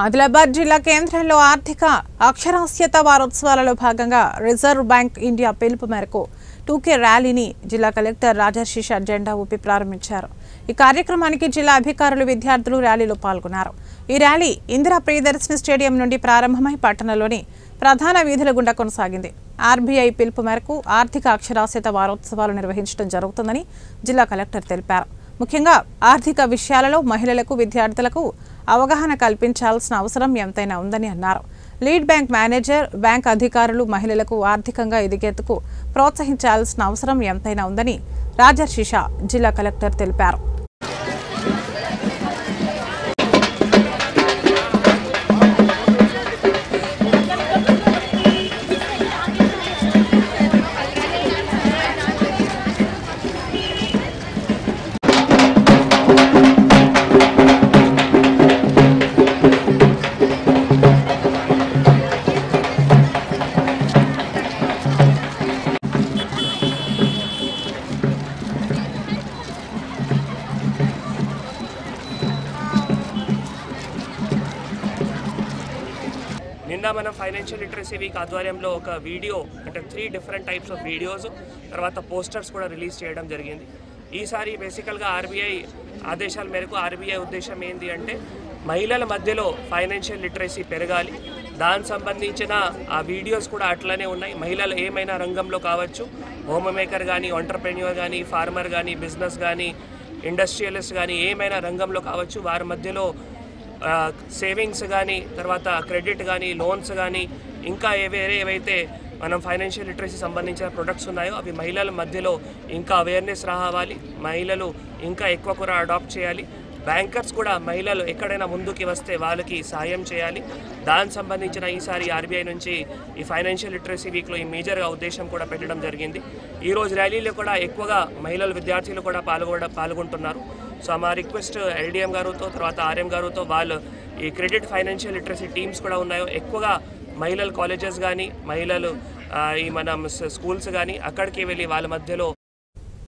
ఆదిలాబాద్ జిల్లా కేంద్రంలో ఆర్థిక అక్షరాస్యత వారోత్సవాలలో భాగంగా రిజర్వ్ బ్యాంక్ ఇండియా పిలుపు మేరకు 2K ర్యాలీని జిల్లా కలెక్టర్ రాజర్షిష జెండా ఊపి ప్రారంభించారు। ఈ కార్యక్రమానికి జిల్లా అధికారులు, విద్యార్థులు ర్యాలీలో పాల్గొన్నారు। ఈ ర్యాలీ ఇందిరా ప్రియదర్శిని స్టేడియం నుండి ప్రారంభమై పట్టణంలోని ప్రధాన వీధుల గుండా కొనసాగింది। ఆర్బీఐ పిలుపు మేరకు ఆర్థిక అక్షరాస్యత వారోత్సవాలు నిర్వహించడం జరుగుతుందని జిల్లా కలెక్టర్ తెలిపారు। ముఖ్యంగా ఆర్థిక విషయాలలో మహిళలకు, విద్యార్థులకు అవగాహన కల్పించాల్సిన అవసరం ఎంతైనా ఉందని అన్నారు। లీడ్ బ్యాంక్ మేనేజర్, బ్యాంక్ అధికారులు మహిళలకు ఆర్థికంగా ఎదిగేందుకు ప్రోత్సహించాల్సిన అవసరం ఎంతైనా ఉందని రాజర్షిష జిల్లా కలెక్టర్ తెలిపారు। నిన్న మనం ఫైనాన్షియల్ లిటరసీ వీక్ ఆధ్వర్యంలో ఒక వీడియో అంటే 3 డిఫరెంట్ టైప్స్ ఆఫ్ వీడియోస్ తర్వాత పోస్టర్స్ కూడా రిలీజ్ చేయడం జరిగింది। ఈసారి బేసికల్గా ఆర్బీఐ ఆదేశాల మేరకు ఆర్బీఐ ఉద్దేశం ఏంటి అంటే మహిళల మధ్యలో ఫైనాన్షియల్ లిటరసీ పెరగాలి, దానికి సంబంధించిన ఆ వీడియోస్ కూడా అట్లనే ఉన్నాయి। మహిళలు ఏమైనా రంగంలో కావచ్చు, హోమ్ మేకర్ కానీ, ఎంటర్‌ప్రెన్యూర్ కానీ, ఫార్మర్ కానీ, బిజినెస్ కానీ, ఇండస్ట్రియలిస్ట్ కానీ, ఏమైనా రంగంలో కావచ్చు, వారి మధ్యలో సేవింగ్స్ కానీ, తర్వాత క్రెడిట్ కానీ, లోన్స్ కానీ, ఇంకా ఏవైతే మనం ఫైనాన్షియల్ లిటరసీ సంబంధించిన ప్రొడక్ట్స్ ఉన్నాయో అవి మహిళల మధ్యలో ఇంకా అవేర్నెస్ రావాలి, మహిళలు ఇంకా ఎక్కువ కూడా అడాప్ట్ చేయాలి। బ్యాంకర్స్ కూడా మహిళలు ఎక్కడైనా ముందుకి వస్తే వాళ్ళకి సాయం చేయాలి। దానికి సంబంధించిన ఈసారి ఆర్బీఐ నుంచి ఈ ఫైనాన్షియల్ లిటరసీ వీక్లో ఈ మేజర్గా ఉద్దేశం కూడా పెట్టడం జరిగింది। ఈరోజు ర్యాలీలో కూడా ఎక్కువగా మహిళలు, విద్యార్థులు కూడా పాల్గొంటున్నారు। సో మా రిక్వెస్ట్ ఎల్డీఎం గారితో, తర్వాత ఆర్ఎం గారితో, వాళ్ళు ఈ క్రెడిట్ ఫైనాన్షియల్ లిటరసీ టీమ్స్ కూడా ఉన్నాయో ఎక్కువగా మహిళలు కాలేజెస్ కానీ, మహిళలు ఈ మన స్కూల్స్ కానీ అక్కడికి వెళ్ళి వాళ్ళ మధ్యలో